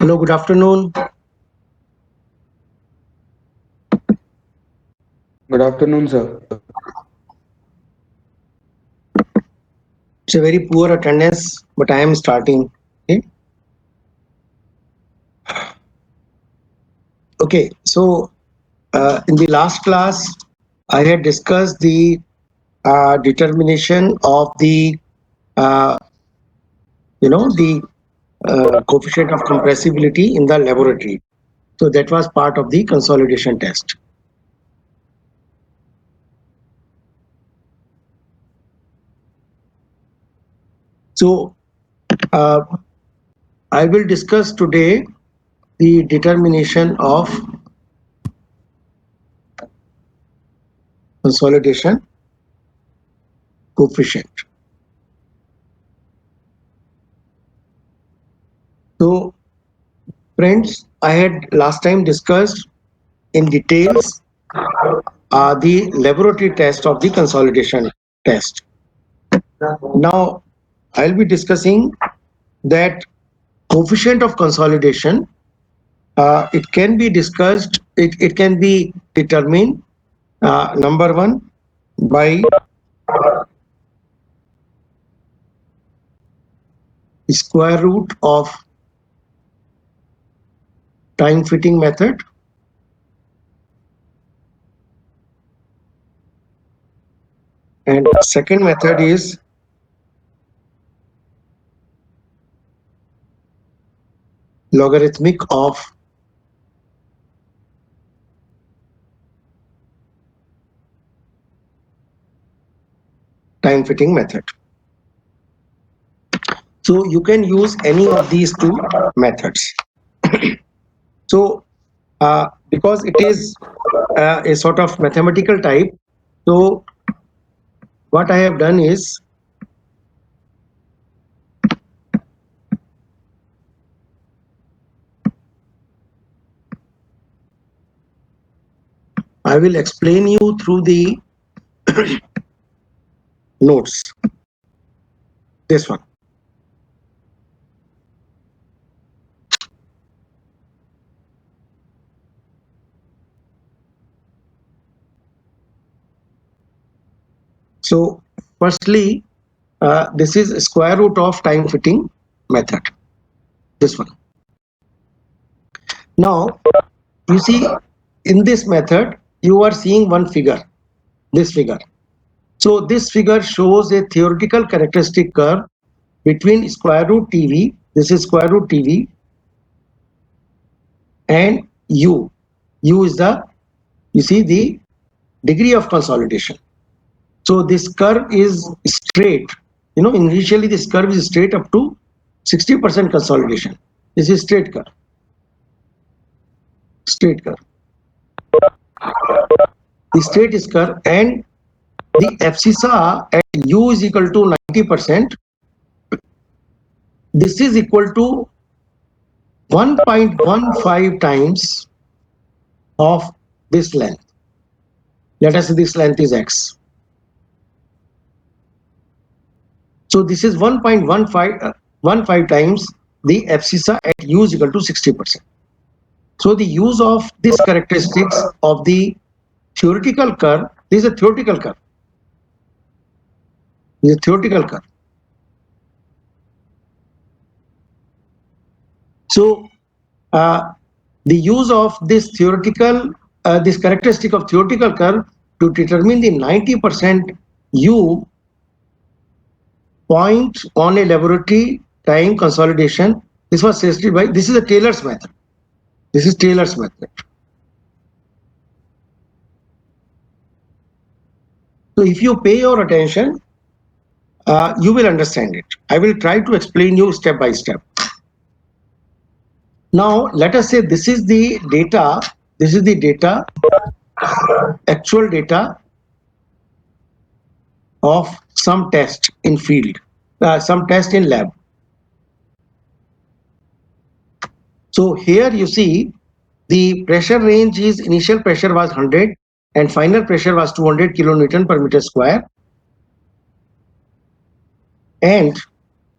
Hello, good afternoon. Good afternoon, sir. It's a very poor attendance, but I am starting. Okay. Okay. So in the last class, I had discussed the determination of the uh, the coefficient of compressibility in the laboratory. So that was part of the consolidation test. So I will discuss today the determination of consolidation coefficient. So friends, I had last time discussed in details the laboratory test of the consolidation test. Now I'll be discussing that coefficient of consolidation. It can be discussed, it can be determined, number one, by square root of time fitting method, and second method is logarithmic of time fitting method. So you can use any of these two methods. So because it is a sort of mathematical type, so what I have done is I will explain you through the notes. This one. So firstly, this is square root of time fitting method. This one. Now, you see, in this method, you are seeing one figure, this figure. So this figure shows a theoretical characteristic curve between square root TV, this is square root TV, and U. U is the, you see, the degree of consolidation. So this curve is straight. Initially this curve is straight up to 60% consolidation. This is straight curve. Straight curve. The straight is curve, and the abscissa at U is equal to 90%. This is equal to 1.15 times of this length. Let us say this length is x. So this is 1.15 times the abscissa at U is equal to 60%. So the use of these characteristics of the theoretical curve, this is a theoretical curve. This is a theoretical curve. So the use of this theoretical, this characteristic of theoretical curve to determine the 90% U point on a laboratory time consolidation, this was suggested by, this is a Taylor's method. This is Taylor's method. So if you pay your attention, you will understand it. I will try to explain you step by step. Now, let us say this is the data. This is the data, actual data of some test in field, some test in lab. So here you see the pressure range is initial pressure was 100 and final pressure was 200 kilonewton per meter square. And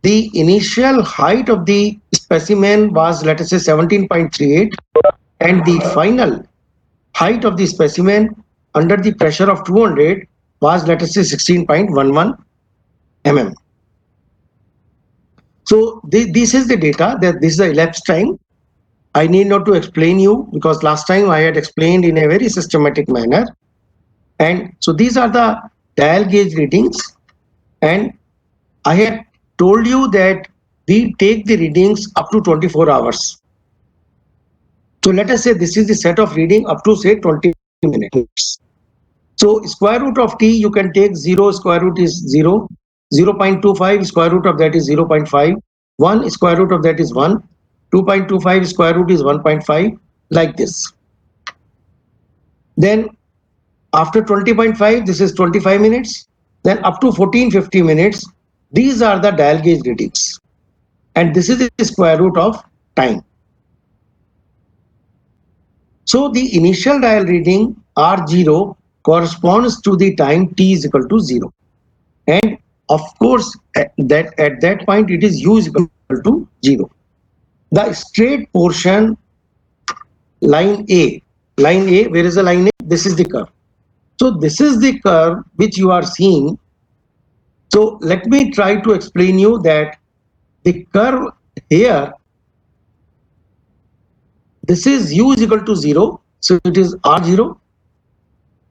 the initial height of the specimen was, let us say, 17.38, and the final height of the specimen under the pressure of 200 was, let us say, 16.11 mm. So this is the data, that this is the elapsed time. I need not to explain you because last time I had explained in a very systematic manner. And so these are the dial gauge readings, and I had told you that we take the readings up to 24 hours. So let us say this is the set of reading up to, say, 20 minutes. So square root of t, you can take 0, square root is 0, 0.25, square root of that is 0.5, 1, square root of that is 1, 2.25, square root is 1.5, like this. Then after 20.5, this is 25 minutes, then up to 1450 minutes, these are the dial gauge readings. And this is the square root of time. So the initial dial reading R0 corresponds to the time t is equal to 0. And of course, at that point, it is u is equal to 0. The straight portion, line A, where is the line A? This is the curve. So this is the curve which you are seeing. So let me try to explain you that the curve here, this is u is equal to 0. So it is R0,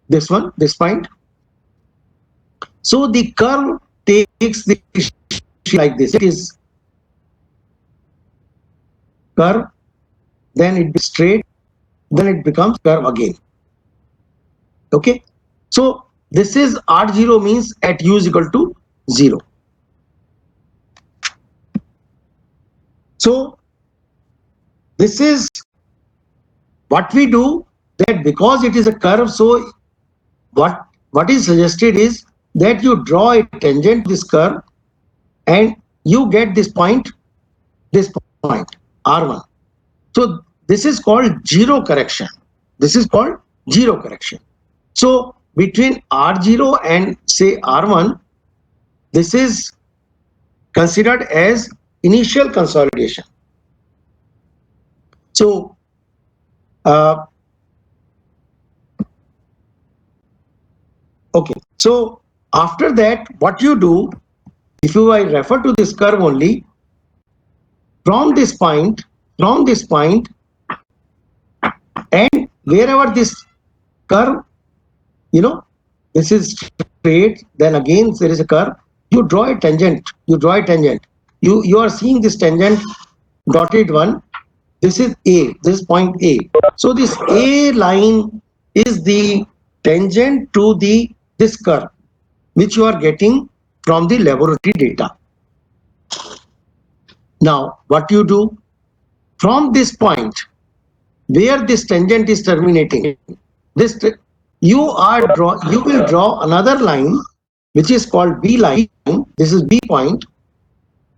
this one, this point. So the curve takes the like this. It is curve, then it becomes straight, then it becomes curve again. Okay. So this is R0 means at u is equal to 0. So this is what we do, that because it is a curve, so what is suggested is that you draw a tangent to this curve and you get this point R1. So this is called zero correction. This is called zero correction. So between R0 and say R1, this is considered as initial consolidation. So okay, so after that, what you do, if you I refer to this curve only, from this point, and wherever this curve, this is straight, then again there is a curve, you draw a tangent. You are seeing this tangent dotted one. This is A, this is point A. So this A line is the tangent to this curve, which you are getting from the laboratory data. Now, what you do, from this point, where this tangent is terminating, you will draw another line, which is called B line. This is B point,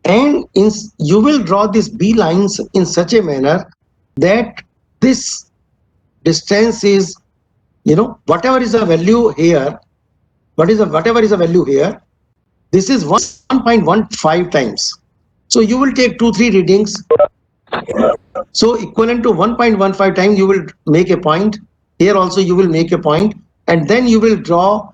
and you will draw these B lines in such a manner that this distance is, whatever is the value here, whatever is the value here, this is 1.15 times. So you will take 2-3 readings. So equivalent to 1.15 times, you will make a point. Here also you will make a point, and then you will draw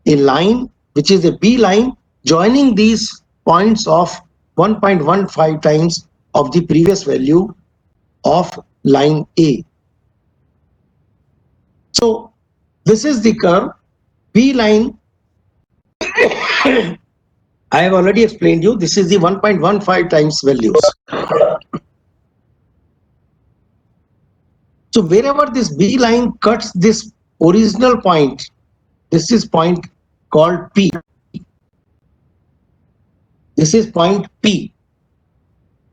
a line, which is a B line, joining these points of 1.15 times of the previous value of line A. So this is the curve. B line, I have already explained you, this is the 1.15 times values. So wherever this B line cuts this original point, this is point called P. This is point P.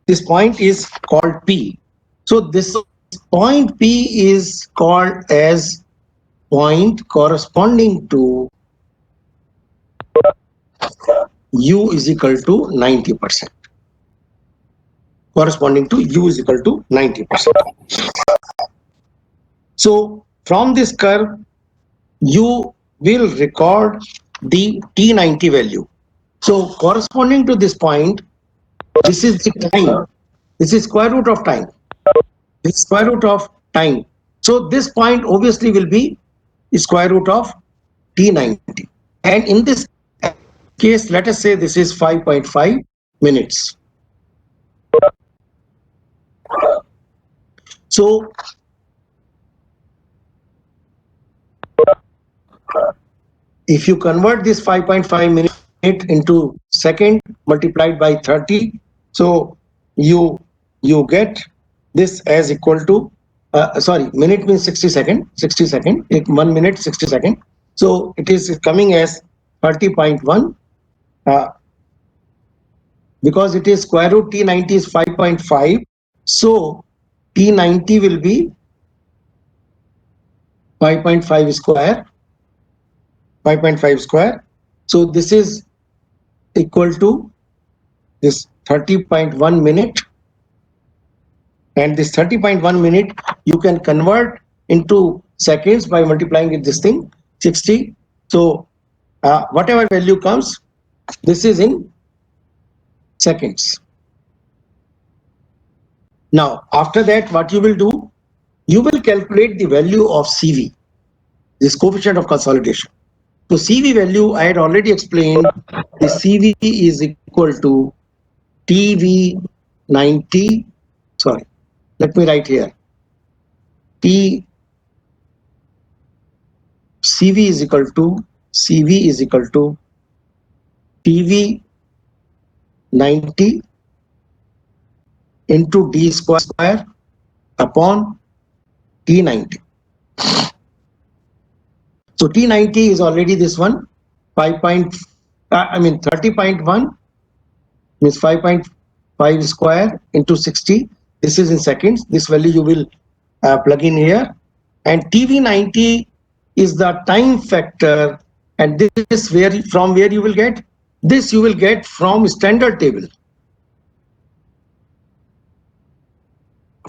This point is called P. So this point P is called as point corresponding to U is equal to 90%. Corresponding to U is equal to 90%. So from this curve, you will record the T90 value. So corresponding to this point, this is the time. This is square root of time. This is square root of time. So this point obviously will be square root of T90. And in this case, let us say this is 5.5 minutes. So if you convert this 5.5 minute into second multiplied by 30, so you get this as equal to minute means 60 second, 1 minute 60 second. So it is coming as 30.1 because it is square root T90 is 5.5. So T90 will be 5.5 square. 5.5 square. So this is equal to this 30.1 minute. And this 30.1 minute you can convert into seconds by multiplying with this thing 60. So whatever value comes, this is in seconds. Now after that, what you will do, you will calculate the value of CV, this coefficient of consolidation. So CV value, I had already explained, the CV is equal to TV90, sorry, let me write here, CV is equal to TV90 into D square upon T90. So T90 is already this one, 30.1 means 5.5 square into 60. This is in seconds. This value you will plug in here. And TV90 is the time factor. And this from where you will get? This you will get from standard table.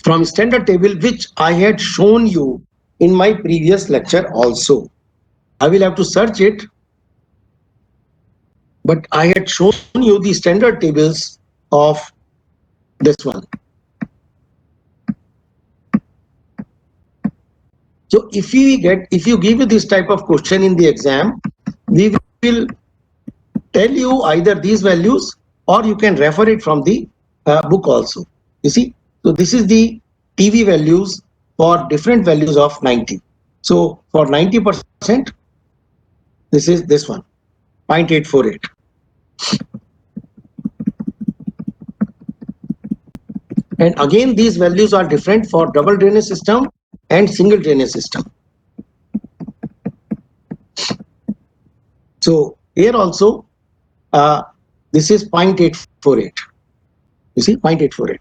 From standard table, which I had shown you in my previous lecture also. I will have to search it, but I had shown you the standard tables of this one. So if you give you this type of question in the exam, we will tell you either these values or you can refer it from the book also. You see, so this is the TV values for different values of 90. So for 90%, this is this one, 0.848. And again, these values are different for double drainage system and single drainage system. So here also, this is 0.848. You see, 0.848.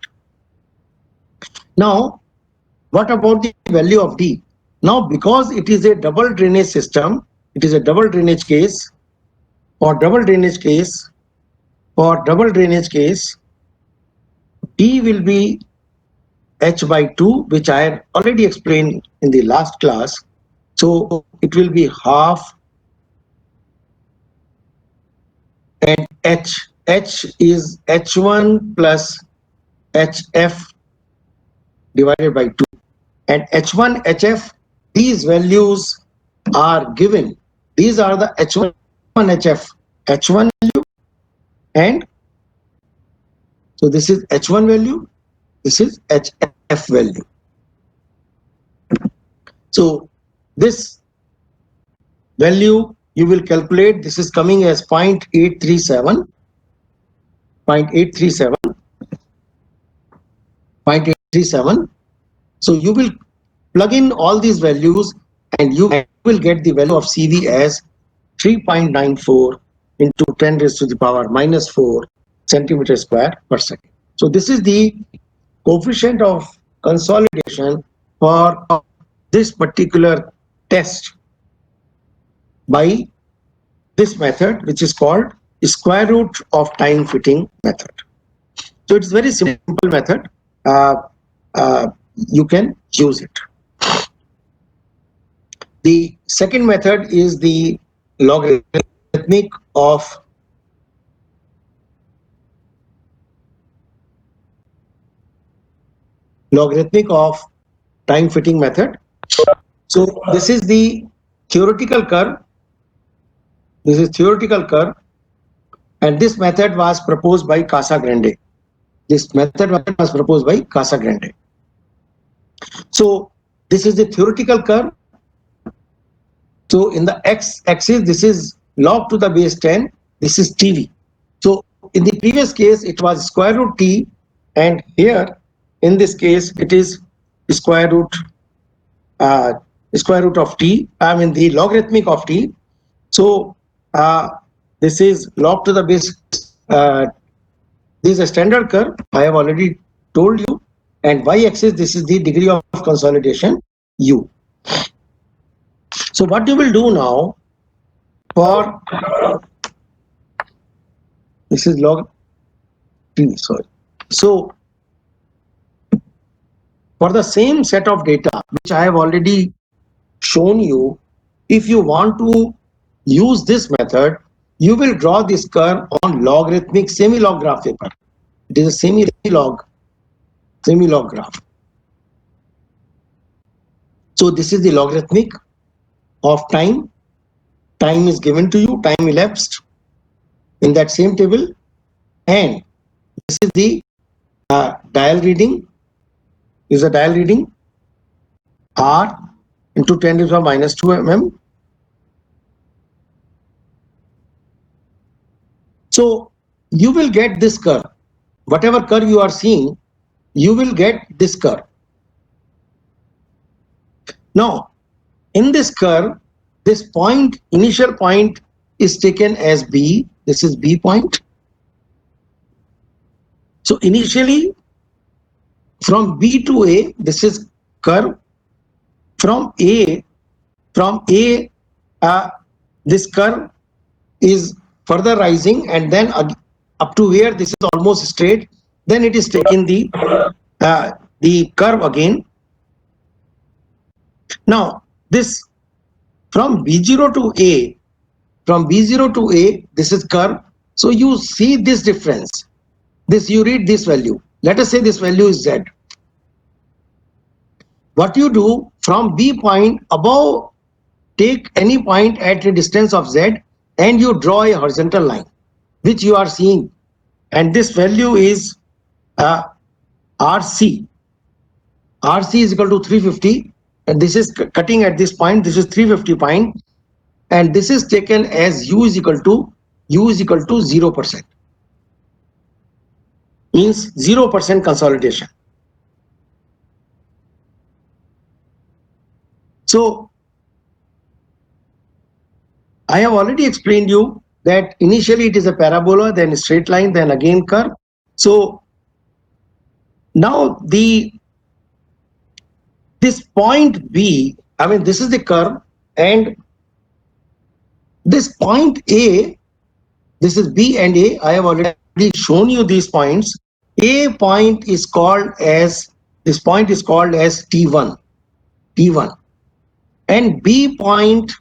Now, what about the value of D? Now, because it is a double drainage system, it is a double drainage case. For double drainage case, D will be H by 2, which I had already explained in the last class. So it will be half, and H is H1 plus HF divided by 2. And H1, HF, these values are given. These are the H1, HF, H1 value, and so this is H1 value, this is HF value. So this value you will calculate, this is coming as 0.837, 0.837. So you will plug in all these values and you will get the value of CV as 3.94 into 10 raised to the power minus 4 centimeter square per second. So this is the coefficient of consolidation for this particular test by this method, which is called square root of time fitting method. So it's very simple method. You can use it. The second method is the logarithmic of time fitting method. So this is the theoretical curve. This is theoretical curve, and this method was proposed by Casagrande. This method was proposed by Casagrande. So this is the theoretical curve. So in the x-axis, this is log to the base 10. This is TV. So in the previous case, it was square root t, and here in this case, it is square root of t. I mean the logarithmic of t. So this is log to the base. This is a standard curve. I have already told you. And y-axis, this is the degree of consolidation u. So what you will do now for this is log t. Sorry. So for the same set of data which I have already shown you, if you want to use this method, you will draw this curve on logarithmic semi-log graph paper. It is a semi-log graph. So this is the logarithmic of time. Time is given to you, time elapsed in that same table, and this is the dial reading. Is a dial reading R into 10 to the power minus 2 mm. So you will get this curve. Whatever curve you are seeing, you will get this curve. Now, in this curve, this point, initial point is taken as B. This is B point. So initially, from B to A, this is curve. From A, this curve is further rising, and then up to where this is almost straight. Then it is taking the curve again. Now this from B0 to A, this is curve. So you see this difference. This you read this value. Let us say this value is Z. What you do from B point above, take any point at a distance of Z and you draw a horizontal line, which you are seeing, and this value is RC. RC is equal to 350, and this is cutting at this point. This is 350 point, and this is taken as U is equal to 0%. Means 0% consolidation. So I have already explained you that initially it is a parabola, then a straight line, then again curve. So now this point B, I mean this is the curve, and this point A, this is B and A. I have already shown you these points. A point is called as, this point is called as T1, and B point,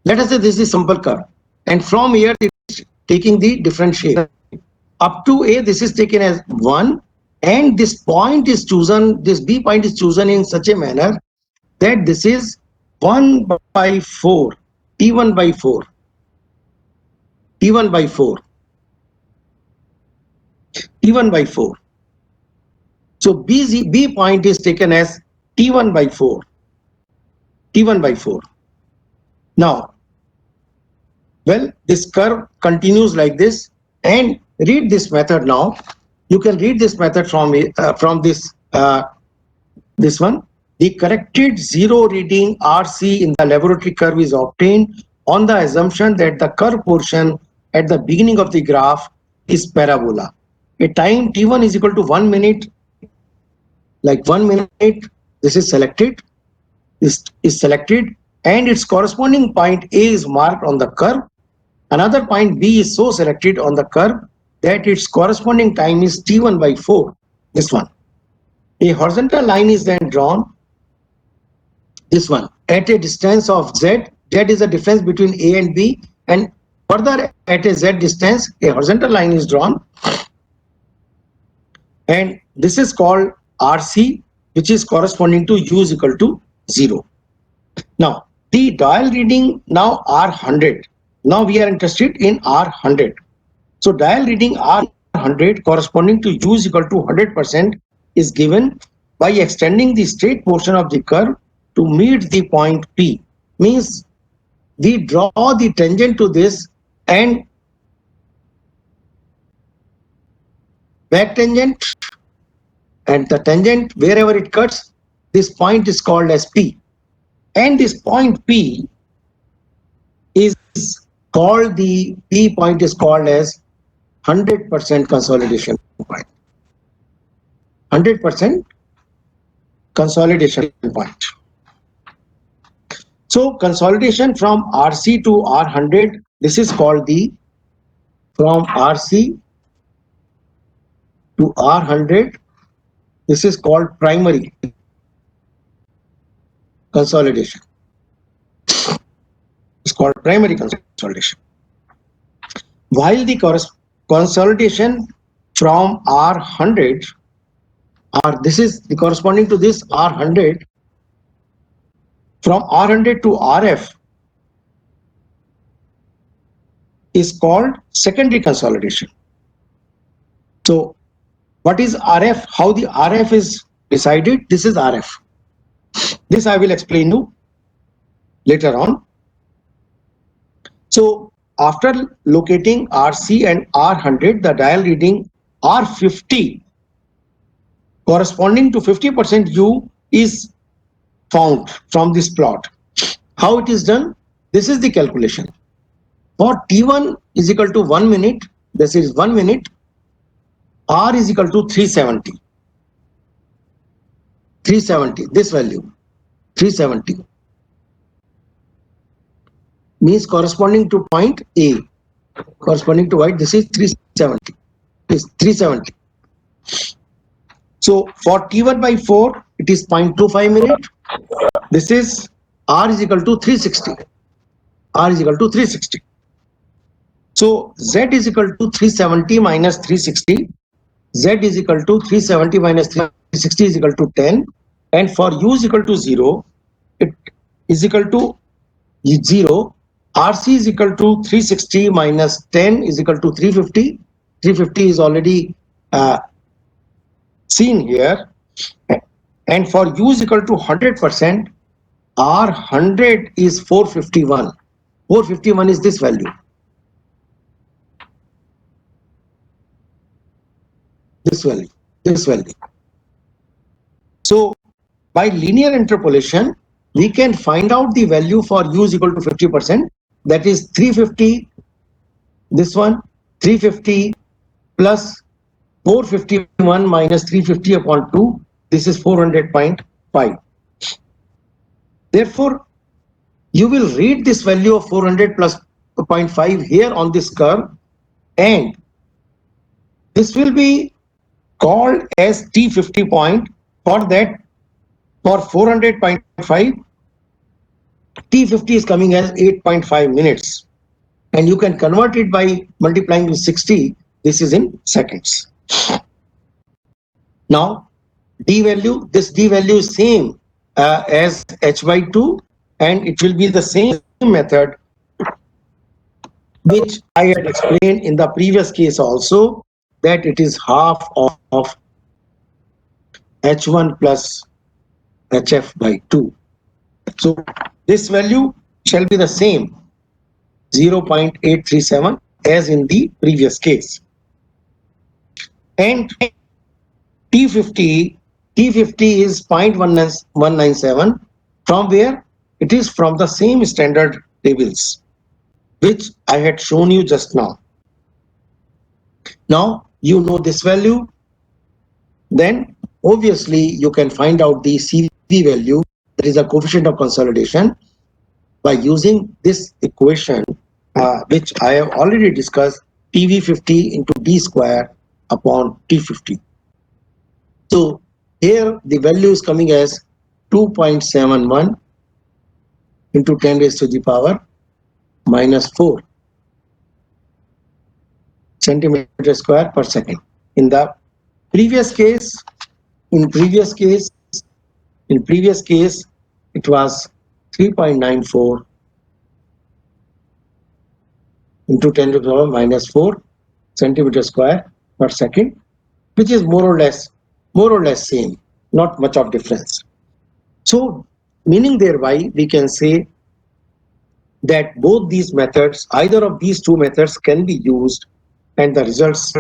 let us say this is simple curve, and from here it is taking the different shape. Up to A, this is taken as 1, and this point is chosen, this B point is chosen in such a manner that this is 1 by 4, T1 by 4, T1 by 4. So B point is taken as T1 by 4. Now, well, this curve continues like this, and read this method now. You can read this method from this one. The corrected zero reading RC in the laboratory curve is obtained on the assumption that the curve portion at the beginning of the graph is parabola. a time t1 is equal to 1 minute, like 1 minute, this is selected, is selected, and its corresponding point A is marked on the curve. Another point B is so selected on the curve that its corresponding time is t1 by 4, this one. A horizontal line is then drawn, this one, at a distance of z. Z is the difference between A and B, and further at a z distance, a horizontal line is drawn, and this is called RC, which is corresponding to U is equal to 0. Now, the dial reading now R100. Now we are interested in R100. So dial reading R100 corresponding to U is equal to 100% is given by extending the straight portion of the curve to meet the point P. Means we draw the tangent to this and back tangent, and the tangent wherever it cuts, this point is called as P. And this point P is called, the P point is called as 100% consolidation point. 100% consolidation point. So consolidation from RC to R100, this is called the, from RC to R100, this is called primary consolidation. It's called primary consolidation. While the consolidation from R100, this is the corresponding to this R100, from R100 to RF is called secondary consolidation. So what is RF? How the RF is decided? This is RF. This I will explain you later on. So after locating RC and R100, the dial reading R50 corresponding to 50% U is found from this plot. How it is done? This is the calculation. For T1 is equal to 1 minute, this is 1 minute, R is equal to 370. 370, this value, 370. Means corresponding to point A. Corresponding to white, this is 370. This 370. So for T1 by 4, it is 0.25 minute. This is R is equal to 360. R is equal to 360. So Z is equal to 370 minus 360. Z is equal to 370 minus 360 is equal to 10. And for U is equal to 0, it is equal to 0. RC is equal to 360 minus 10 is equal to 350. 350 is already seen here. And for U is equal to 100%, R100 is 451. 451 is this value. This value, this value. So by linear interpolation, we can find out the value for U is equal to 50%. That is 350, this one, 350 plus 451 minus 350 upon 2. This is 400.5. Therefore, you will read this value of 400 plus 0.5 here on this curve, and this will be called as T50 point. For that, for 400.5, T50 is coming as 8.5 minutes, and you can convert it by multiplying with 60. This is in seconds. Now D value, this D value is same as H by 2, and it will be the same method which I had explained in the previous case also, that it is half of H1 plus HF by 2. So this value shall be the same, 0.837, as in the previous case. And T50 is 0.197. From where? It is from the same standard tables which I had shown you just now. Now you know this value, then obviously you can find out the CV value, that is a coefficient of consolidation, by using this equation, which I have already discussed, TV50 into D square upon T50. So here the value is coming as 2.71 into 10 raised to the power minus 4 centimeter square per second. In the previous case, in previous case, it was 3.94 into 10 to the power minus 4 centimeter square per second, which is more or less same, not much of difference. So meaning thereby we can say that both these methods, either of these two methods, can be used and the results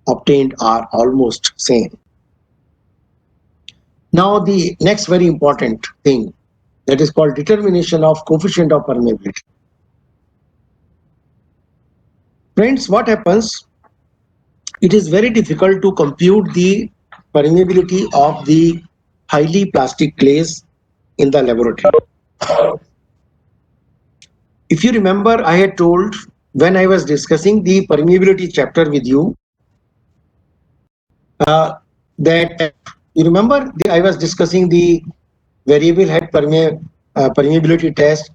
obtained are almost same. Now the next very important thing, that is called determination of coefficient of permeability. Friends, what happens? It is very difficult to compute the permeability of the highly plastic clays in the laboratory. If you remember, I had told when I was discussing the permeability chapter with you, that you remember I was discussing the variable head permeability test,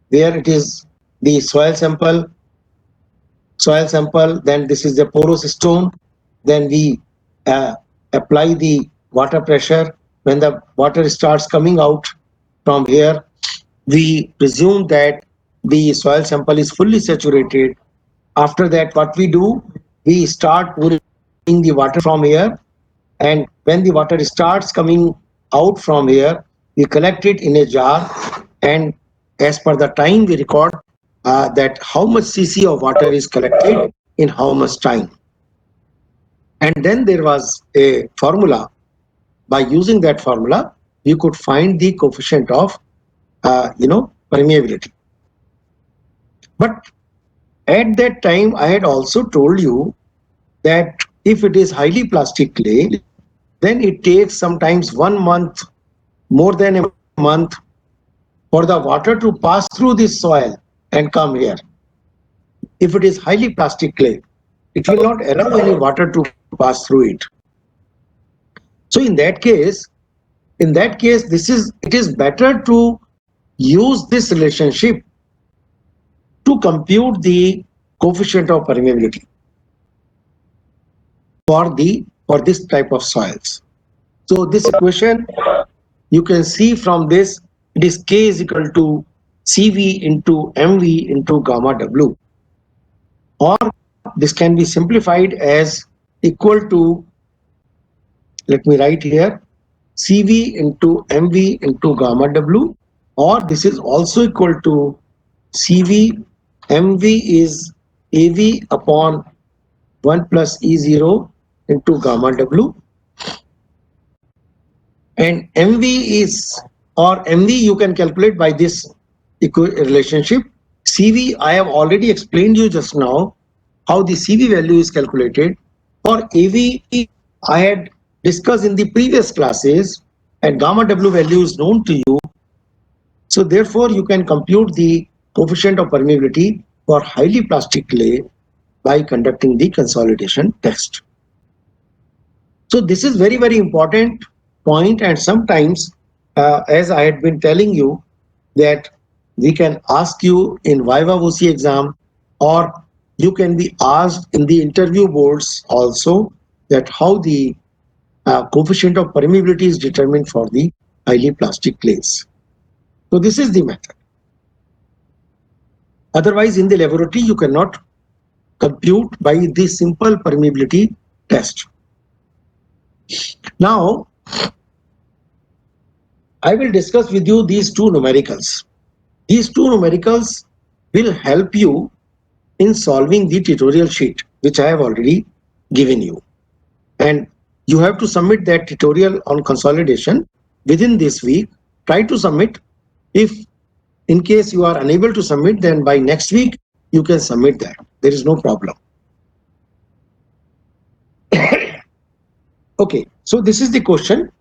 where it is the soil sample, then this is the porous stone, then we apply the water pressure. When the water starts coming out from here, we presume that the soil sample is fully saturated. After that, what we do, we start pouring the water from here, and when the water starts coming out from here, we collect it in a jar, and as per the time we record that how much cc of water is collected in how much time. And then there was a formula. By using that formula, we could find the coefficient of permeability. But at that time, I had also told you that if it is highly plastic clay, then it takes sometimes 1 month, more than a month, for the water to pass through this soil and come here. If it is highly plastic clay, it will not allow any water to pass through it. So in that case, it is better to use this relationship to compute the coefficient of permeability for this type of soils. So this equation, you can see from this, it is K is equal to CV into MV into gamma W, or this can be simplified as equal to, let me write here, CV into MV into gamma W, or this is also equal to CV, MV is AV upon 1 plus E0 into gamma W, and MV is, or MV you can calculate by this relationship. CV, I have already explained you just now how the CV value is calculated. For AV, I had discussed in the previous classes, and gamma W value is known to you. So therefore, you can compute the coefficient of permeability for highly plastic clay by conducting the consolidation test. So this is very, very important point, and sometimes, as I had been telling you, that we can ask you in Viva VOC exam, or you can be asked in the interview boards also, that how the coefficient of permeability is determined for the highly plastic clays. So this is the method. Otherwise, in the laboratory, you cannot compute by the simple permeability test. Now, I will discuss with you these two numericals. These two numericals will help you in solving the tutorial sheet, which I have already given you. And you have to submit that tutorial on consolidation within this week. Try to submit. If in case you are unable to submit, then by next week, you can submit that. There is no problem. Okay, so this is the question.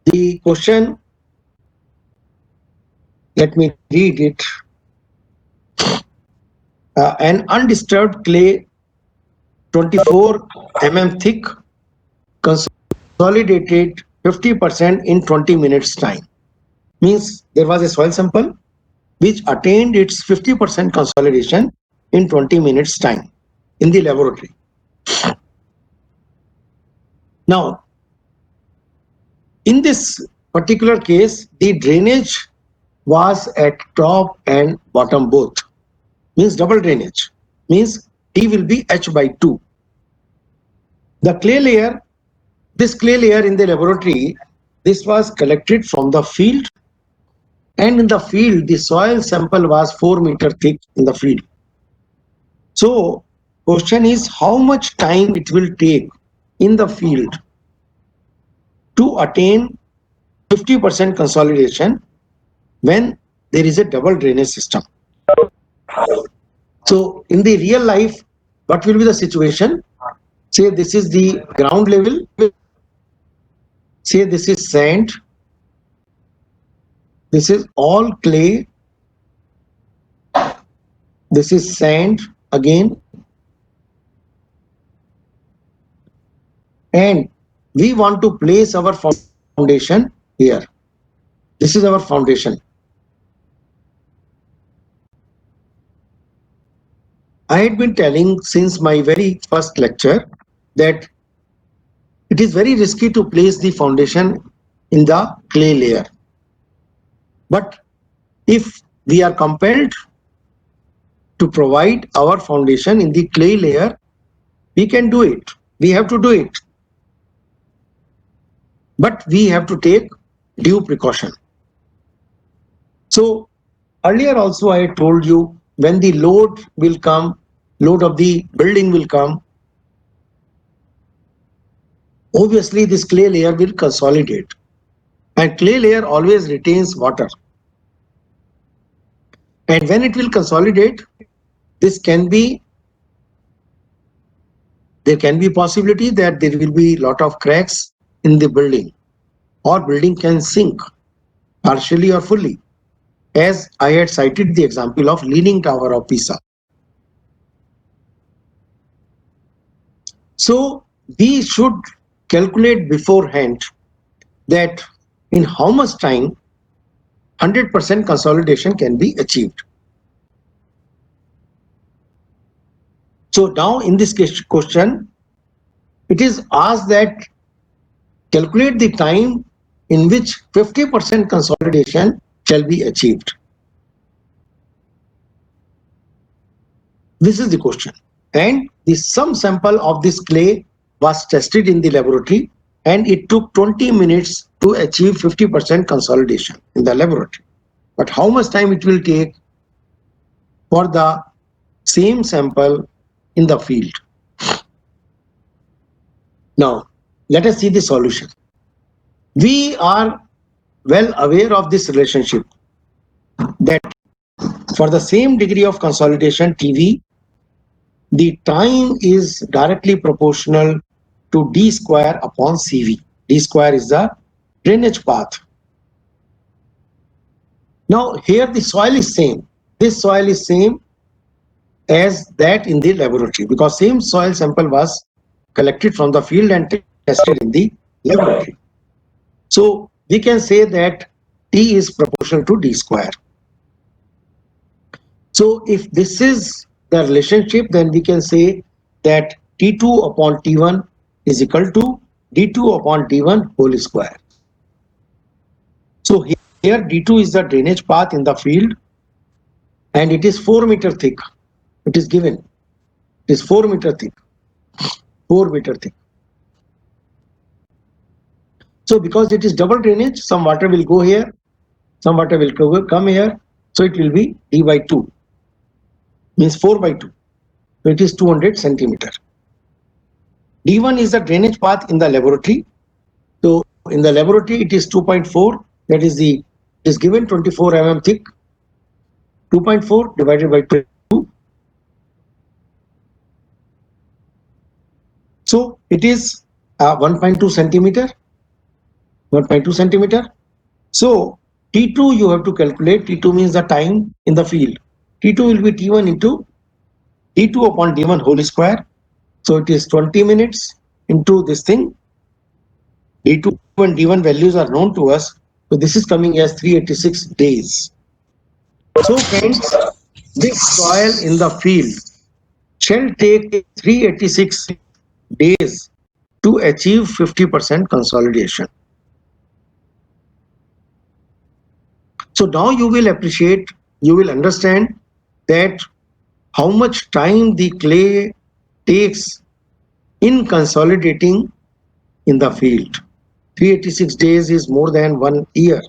The question, let me read it. An undisturbed clay 24 thick, consolidated 50% in 20 minutes time. Means there was a soil sample which attained its 50% consolidation in 20 minutes time in the laboratory. Now, in this particular case, the drainage was at top and bottom both. Means double drainage. Means T will be H by 2. The clay layer, this clay layer in the laboratory, this was collected from the field, and in the field the soil sample was 4 meter thick in the field. So question is how much time it will take in the field to attain 50% consolidation when there is a double drainage system. So in the real life, what will be the situation? Say this is the ground level, say this is sand, this is all clay, this is sand again, and we want to place our foundation here. This is our foundation. I had been telling since my very first lecture that it is very risky to place the foundation in the clay layer. But if we are compelled to provide our foundation in the clay layer, we can do it. We have to do it. But we have to take due precaution. So earlier also I told you when the load will come, load of the building will come, obviously this clay layer will consolidate, and clay layer always retains water. And when it will consolidate, there can be possibility that there will be lot of cracks in the building, or building can sink partially or fully, as I had cited the example of Leaning Tower of Pisa. So we should calculate beforehand that in how much time 100% consolidation can be achieved. So now in this question, it is asked that calculate the time in which 50% consolidation shall be achieved. This is the question. And the some sample of this clay was tested in the laboratory, and it took 20 minutes to achieve 50% consolidation in the laboratory. But how much time it will take for the same sample in the field? Now, let us see the solution. We are well aware of this relationship that for the same degree of consolidation TV, the time is directly proportional to d square upon CV. D square is the drainage path. Now here the soil is same. This soil is same as that in the laboratory, because same soil sample was collected from the field and tested in the laboratory. So we can say that T is proportional to d square. So if this is the relationship, then we can say that T2 upon T1 is equal to D2 upon D1 whole square. So here D2 is the drainage path in the field, and it is 4 meter thick. It is given. It is 4 meter thick. 4 meter thick. So because it is double drainage, some water will go here, some water will come here. So it will be D by 2. Means 4 by 2. So it is 200 centimeter. D1 is the drainage path in the laboratory. So in the laboratory it is 2.4. That is the, it is given 24 mm thick. 2.4 divided by 2. So it is 1.2 centimeter. 1.2 centimeter. So T2 you have to calculate. T2 means the time in the field. T2 will be T1 into T2 upon D1 whole square. So it is 20 minutes into this thing. D2 and D1 values are known to us. So this is coming as 386 days. So friends, this soil in the field shall take 386 days to achieve 50% consolidation. So now you will appreciate, you will understand that how much time the clay takes in consolidating in the field. 386 days is more than 1 year.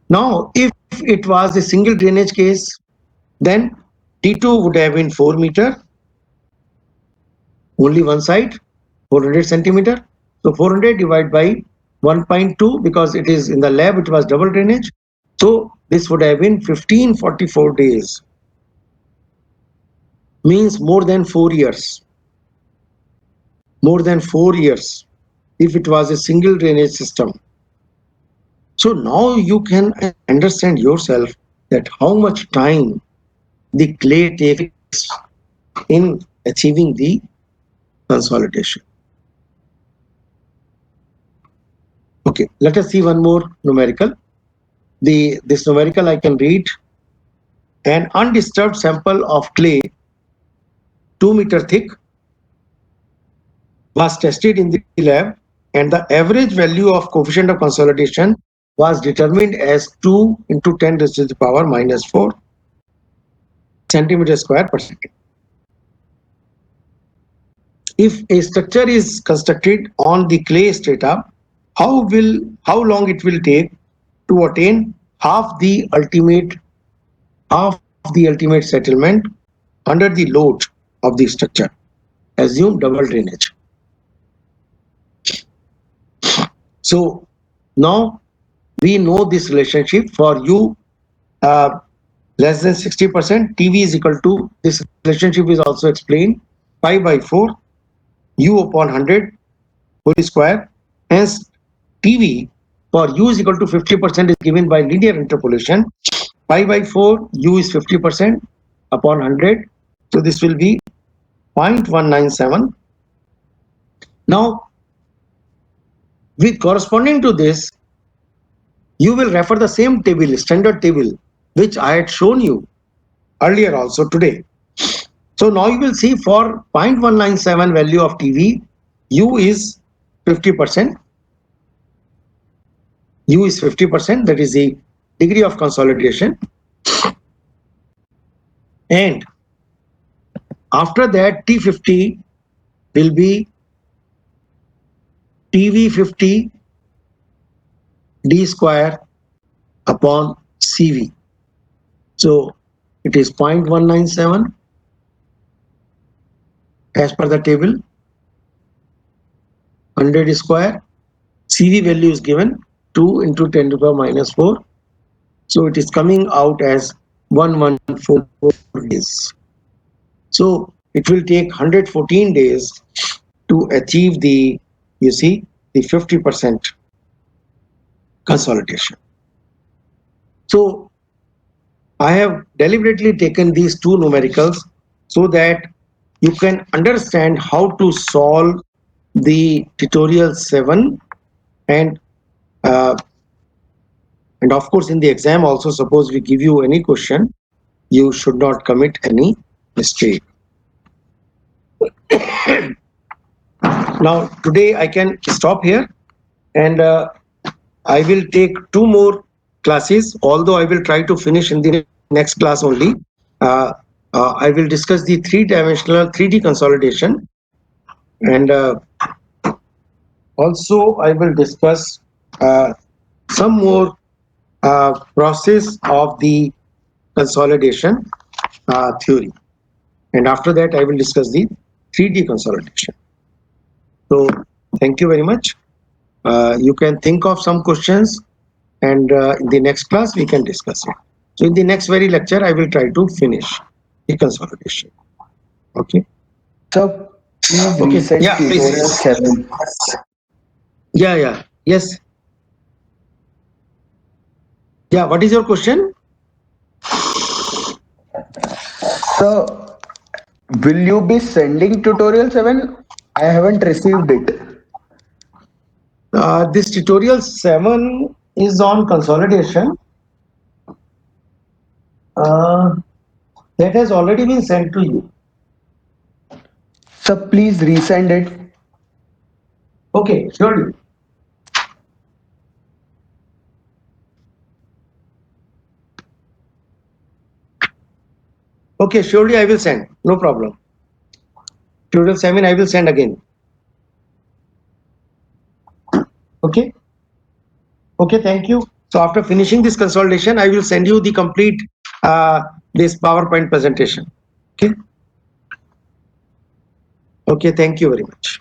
Now, if it was a single drainage case, then T2 would have been 4 meter, only one side, 400 centimeter. So 400 divided by 1.2, because it is in the lab, it was double drainage. So this would have been 1544 days, means more than 4 years. More than 4 years if it was a single drainage system. So now you can understand yourself that how much time the clay takes in achieving the consolidation. Okay, let us see one more numerical. This numerical I can read. An undisturbed sample of clay 2 meter thick was tested in the lab, and the average value of coefficient of consolidation was determined as 2 into 10 raised to the power minus 4 centimeter square per second. If a structure is constructed on the clay strata, how long it will take to attain half the ultimate settlement under the load of the structure? Assume double drainage. So now we know this relationship. For you less than 60%, TV is equal to, this relationship is also explained, pi by 4 u upon 100 whole square. Hence TV for u is equal to 50% is given by linear interpolation. Pi by 4 u is 50% upon 100. So this will be 0.197. Now with corresponding to this, you will refer the same table, standard table, which I had shown you earlier also today. So now you will see for 0.197 value of TV, u is 50%. U is 50%, that is the degree of consolidation. And after that, T50 will be TV50 D square upon CV. So it is 0.197 as per the table, 100 square. CV value is given 2 into 10 to the power minus 4. So it is coming out as 114 days. So it will take 114 days to achieve the, you see, the 50% consolidation. So I have deliberately taken these two numericals so that you can understand how to solve the tutorial 7, and of course in the exam also, suppose we give you any question, you should not commit any mistake. Now today I can stop here, and I will take 2 more classes, although I will try to finish in the next class only. I will discuss the 3-dimensional 3D consolidation, and also I will discuss some more process of the consolidation theory, and after that I will discuss the 3D consolidation. So thank you very much. You can think of some questions, and in the next class we can discuss it. So in the next very lecture I will try to finish the consolidation. Okay. Sir, Please Okay. resend Yeah, tutorial please. 7. Yeah, yeah. Yes. Yeah. What is your question? So, will you be sending tutorial 7? I haven't received it. This tutorial 7 is on consolidation. Uh, that has already been sent to you. So, please resend it. Okay, surely. Okay, surely I will send. No problem. Tutorial 7 I will send again. Okay. Okay, thank you. So after finishing this consolidation, I will send you the complete this PowerPoint presentation. Okay. Okay, thank you very much.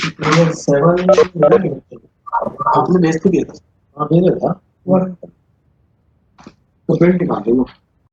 तुtorial 7 मिला नहीं आपने भेज तो दिया था हाँ भेजा था तो प्रिंट निकाल दो